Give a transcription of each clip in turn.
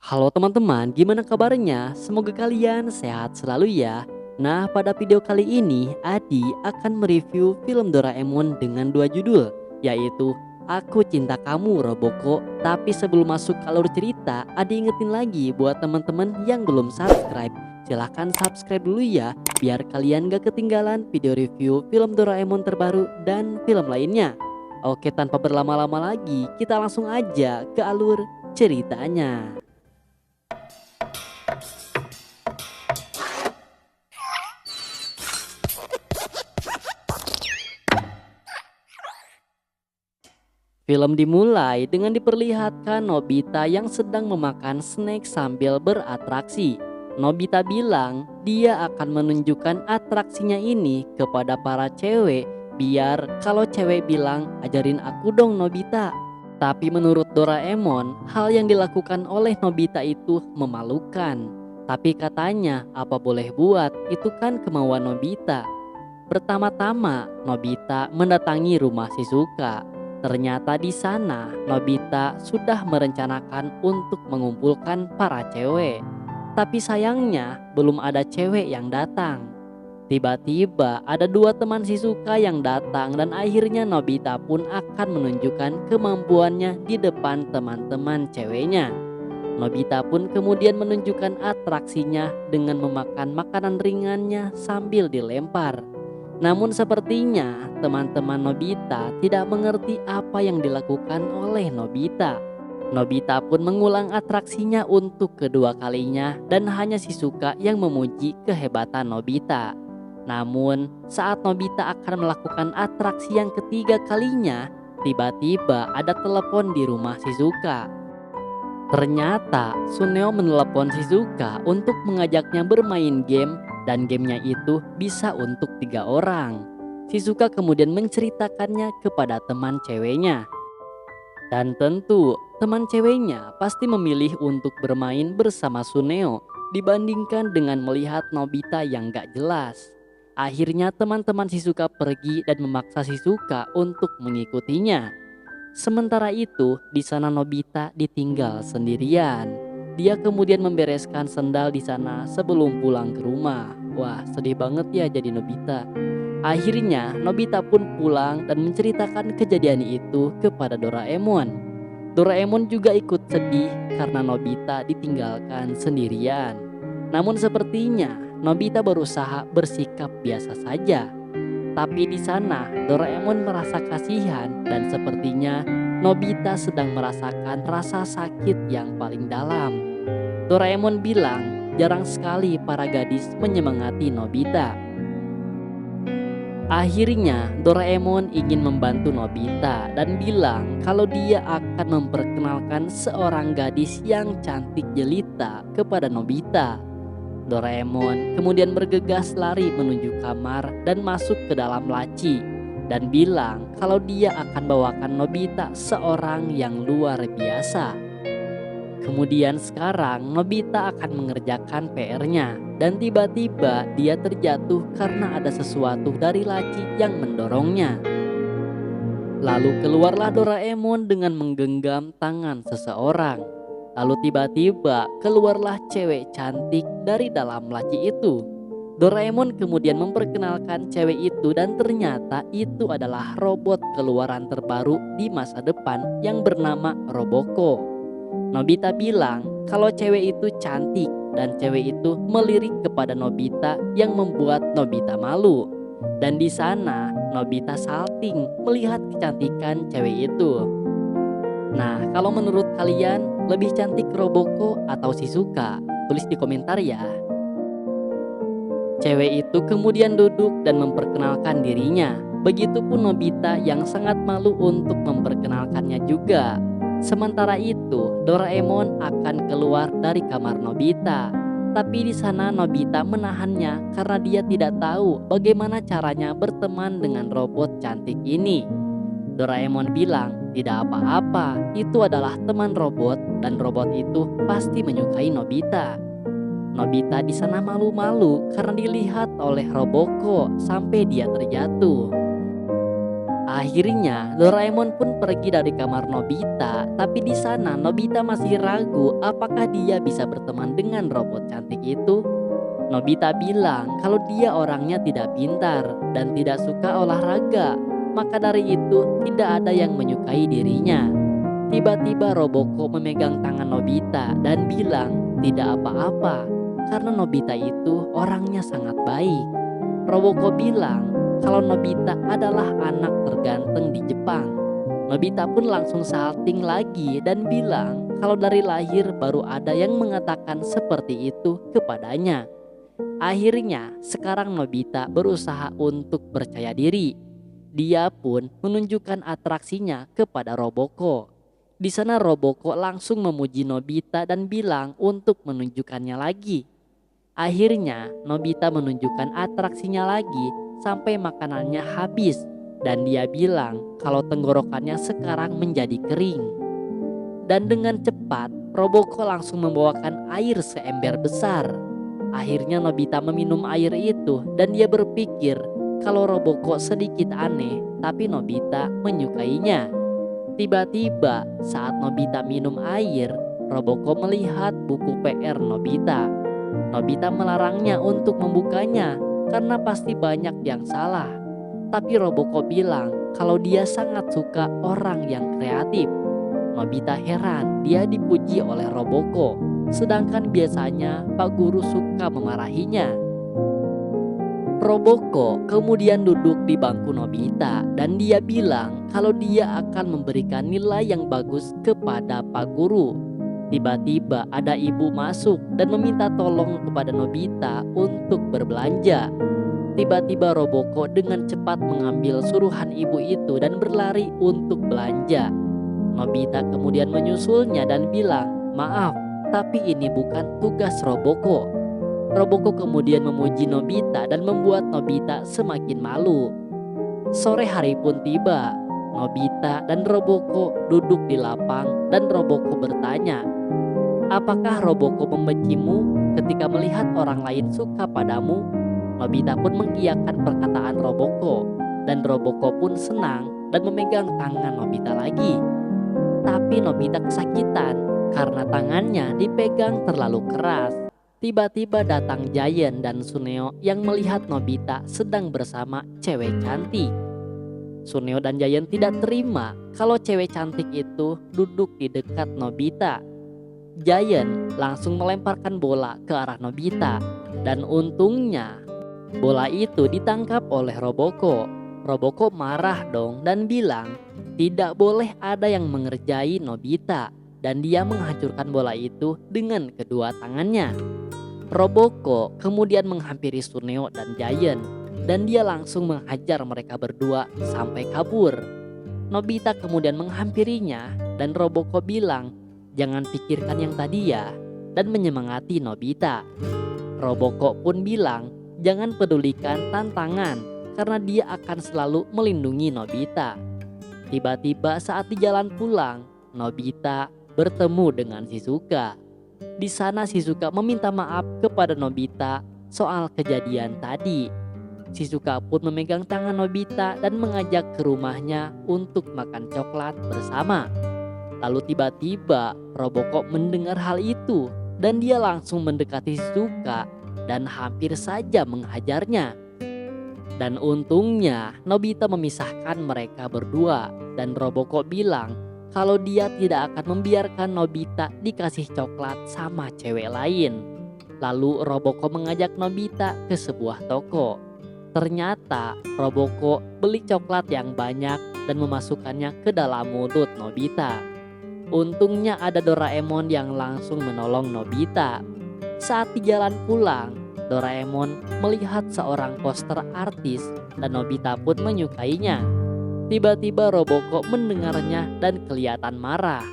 Halo teman-teman, gimana kabarnya? Semoga kalian sehat selalu ya. Nah, pada video kali ini Adi akan mereview film Doraemon dengan dua judul, yaitu Aku Cinta Kamu Roboko. Tapi sebelum masuk ke alur cerita, Adi ingetin lagi buat teman-teman yang belum subscribe. Silahkan subscribe dulu ya, biar kalian gak ketinggalan video review film Doraemon terbaru dan film lainnya. Oke, tanpa berlama-lama lagi, kita langsung aja ke alur ceritanya. Film dimulai dengan diperlihatkan Nobita yang sedang memakan snack sambil beratraksi. Nobita bilang dia akan menunjukkan atraksinya ini kepada para cewek biar kalau cewek bilang ajarin aku dong Nobita. Tapi menurut Doraemon hal yang dilakukan oleh Nobita itu memalukan. Tapi katanya apa boleh buat, itu kan kemauan Nobita. Pertama-tama Nobita mendatangi rumah Shizuka. Ternyata di sana Nobita sudah merencanakan untuk mengumpulkan para cewek. Tapi sayangnya belum ada cewek yang datang. Tiba-tiba ada dua teman Shizuka yang datang dan akhirnya Nobita pun akan menunjukkan kemampuannya di depan teman-teman ceweknya. Nobita pun kemudian menunjukkan atraksinya dengan memakan makanan ringannya sambil dilempar. Namun sepertinya teman-teman Nobita tidak mengerti apa yang dilakukan oleh Nobita. Nobita pun mengulang atraksinya untuk kedua kalinya dan hanya Shizuka yang memuji kehebatan Nobita. Namun saat Nobita akan melakukan atraksi yang ketiga kalinya, tiba-tiba ada telepon di rumah Shizuka. Ternyata Suneo menelepon Shizuka untuk mengajaknya bermain game dan gamenya itu bisa untuk 3 orang. Shizuka kemudian menceritakannya kepada teman ceweknya. Dan tentu teman ceweknya pasti memilih untuk bermain bersama Suneo dibandingkan dengan melihat Nobita yang gak jelas. Akhirnya teman-teman Shizuka pergi dan memaksa Shizuka untuk mengikutinya. Sementara itu, di sana Nobita ditinggal sendirian. Dia kemudian membereskan sendal di sana sebelum pulang ke rumah. Wah, sedih banget ya jadi Nobita. Akhirnya, Nobita pun pulang dan menceritakan kejadian itu kepada Doraemon. Doraemon juga ikut sedih karena Nobita ditinggalkan sendirian. Namun sepertinya Nobita berusaha bersikap biasa saja. Tapi di sana Doraemon merasa kasihan dan sepertinya Nobita sedang merasakan rasa sakit yang paling dalam. Doraemon bilang jarang sekali para gadis menyemangati Nobita. Akhirnya Doraemon ingin membantu Nobita dan bilang kalau dia akan memperkenalkan seorang gadis yang cantik jelita kepada Nobita. Doraemon kemudian bergegas lari menuju kamar dan masuk ke dalam laci dan bilang kalau dia akan bawakan Nobita seorang yang luar biasa. Kemudian sekarang Nobita akan mengerjakan PR-nya dan tiba-tiba dia terjatuh karena ada sesuatu dari laci yang mendorongnya. Lalu keluarlah Doraemon dengan menggenggam tangan seseorang. Lalu tiba-tiba keluarlah cewek cantik dari dalam laci itu. Doraemon kemudian memperkenalkan cewek itu dan ternyata itu adalah robot keluaran terbaru di masa depan yang bernama Roboko. Nobita bilang kalau cewek itu cantik dan cewek itu melirik kepada Nobita yang membuat Nobita malu. Dan di sana Nobita salting melihat kecantikan cewek itu. Nah, kalau menurut kalian lebih cantik Roboko atau Shizuka? Tulis di komentar ya. Cewek itu kemudian duduk dan memperkenalkan dirinya. Begitupun Nobita yang sangat malu untuk memperkenalkannya juga. Sementara itu, Doraemon akan keluar dari kamar Nobita. Tapi di sana Nobita menahannya karena dia tidak tahu bagaimana caranya berteman dengan robot cantik ini. Doraemon bilang, tidak apa-apa, itu adalah teman robot dan robot itu pasti menyukai Nobita. Nobita di sana malu-malu karena dilihat oleh Roboko sampai dia terjatuh. Akhirnya Doraemon pun pergi dari kamar Nobita, tapi di sana Nobita masih ragu apakah dia bisa berteman dengan robot cantik itu. Nobita bilang kalau dia orangnya tidak pintar dan tidak suka olahraga, maka dari itu tidak ada yang menyukai dirinya. Tiba-tiba Roboko memegang tangan Nobita dan bilang tidak apa-apa karena Nobita itu orangnya sangat baik. Roboko bilang kalau Nobita adalah anak terganteng di Jepang. Nobita pun langsung salting lagi dan bilang kalau dari lahir baru ada yang mengatakan seperti itu kepadanya. Akhirnya sekarang Nobita berusaha untuk percaya diri. Dia pun menunjukkan atraksinya kepada Roboko. Di sana Roboko langsung memuji Nobita dan bilang untuk menunjukkannya lagi. Akhirnya Nobita menunjukkan atraksinya lagi sampai makanannya habis dan dia bilang kalau tenggorokannya sekarang menjadi kering. Dan dengan cepat Roboko langsung membawakan air seember besar. Akhirnya Nobita meminum air itu dan dia berpikir kalau Roboko sedikit aneh tapi Nobita menyukainya. Tiba-tiba saat Nobita minum air, Roboko melihat buku PR Nobita. Nobita melarangnya untuk membukanya karena pasti banyak yang salah. Tapi Roboko bilang kalau dia sangat suka orang yang kreatif. Nobita heran dia dipuji oleh Roboko, sedangkan biasanya Pak Guru suka memarahinya. Roboko kemudian duduk di bangku Nobita dan dia bilang kalau dia akan memberikan nilai yang bagus kepada Pak Guru. Tiba-tiba ada ibu masuk dan meminta tolong kepada Nobita untuk berbelanja. Tiba-tiba Roboko dengan cepat mengambil suruhan ibu itu dan berlari untuk belanja. Nobita kemudian menyusulnya dan bilang, "Maaf, tapi ini bukan tugas Roboko." Roboko kemudian memuji Nobita dan membuat Nobita semakin malu. Sore hari pun tiba. Nobita dan Roboko duduk di lapang dan Roboko bertanya, "Apakah Roboko membencimu ketika melihat orang lain suka padamu?" Nobita pun mengiyakan perkataan Roboko dan Roboko pun senang dan memegang tangan Nobita lagi. Tapi Nobita kesakitan karena tangannya dipegang terlalu keras. Tiba-tiba datang Giant dan Suneo yang melihat Nobita sedang bersama cewek cantik. Suneo dan Giant tidak terima kalau cewek cantik itu duduk di dekat Nobita. Giant langsung melemparkan bola ke arah Nobita dan untungnya bola itu ditangkap oleh Roboko. Roboko marah dong dan bilang tidak boleh ada yang mengerjai Nobita dan dia menghancurkan bola itu dengan kedua tangannya. Roboko kemudian menghampiri Suneo dan Giant dan dia langsung menghajar mereka berdua sampai kabur. Nobita kemudian menghampirinya dan Roboko bilang, "Jangan pikirkan yang tadi ya," dan menyemangati Nobita. Roboko pun bilang, "Jangan pedulikan tantangan karena dia akan selalu melindungi Nobita." Tiba-tiba saat di jalan pulang, Nobita bertemu dengan Shizuka. Di sana Shizuka meminta maaf kepada Nobita soal kejadian tadi. Shizuka pun memegang tangan Nobita dan mengajak ke rumahnya untuk makan coklat bersama. Lalu tiba-tiba Roboko mendengar hal itu dan dia langsung mendekati Shizuka dan hampir saja menghajarnya. Dan untungnya Nobita memisahkan mereka berdua dan Roboko bilang kalau dia tidak akan membiarkan Nobita dikasih coklat sama cewek lain. Lalu Roboko mengajak Nobita ke sebuah toko. Ternyata Roboko beli coklat yang banyak dan memasukkannya ke dalam mulut Nobita. Untungnya ada Doraemon yang langsung menolong Nobita. Saat di jalan pulang, Doraemon melihat seorang poster artis dan Nobita pun menyukainya. Tiba-tiba Roboko mendengarnya dan kelihatan marah.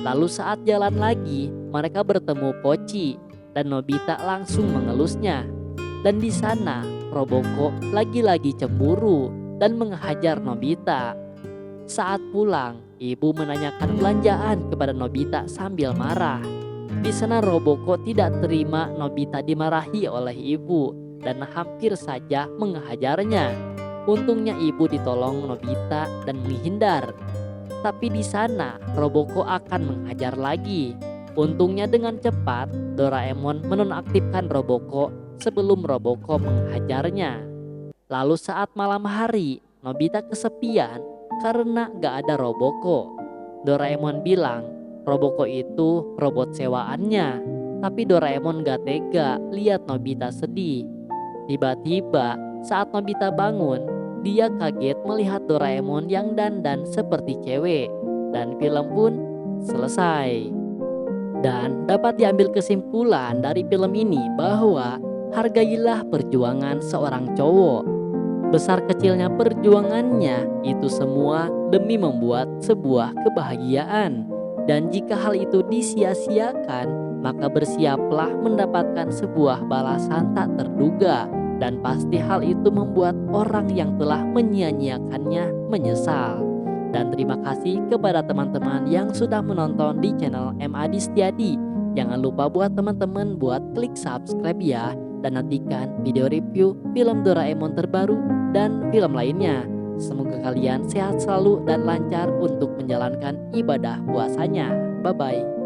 Lalu saat jalan lagi, mereka bertemu Pochi dan Nobita langsung mengelusnya. Dan di sana Roboko lagi-lagi cemburu dan menghajar Nobita. Saat pulang, ibu menanyakan belanjaan kepada Nobita sambil marah. Di sana Roboko tidak terima Nobita dimarahi oleh ibu dan hampir saja menghajarnya. Untungnya ibu ditolong Nobita dan menghindar. Tapi di sana Roboko akan menghajar lagi. Untungnya dengan cepat Doraemon menonaktifkan Roboko sebelum Roboko menghajarnya. Lalu saat malam hari Nobita kesepian karena gak ada Roboko. Doraemon bilang Roboko itu robot sewaannya. Tapi Doraemon gak tega lihat Nobita sedih. Tiba-tiba saat Nobita bangun, dia kaget melihat Doraemon yang dandan seperti cewek. Dan film pun selesai. Dan dapat diambil kesimpulan dari film ini bahwa hargailah perjuangan seorang cowok. Besar kecilnya perjuangannya itu semua demi membuat sebuah kebahagiaan. Dan jika hal itu disia-siakan, maka bersiaplah mendapatkan sebuah balasan tak terduga. Dan pasti hal itu membuat orang yang telah menyia-nyiakannya menyesal. Dan terima kasih kepada teman-teman yang sudah menonton di channel MA Distiadi. Jangan lupa buat teman-teman buat klik subscribe ya. Dan nantikan video review film Doraemon terbaru dan film lainnya. Semoga kalian sehat selalu dan lancar untuk menjalankan ibadah puasanya. Bye-bye.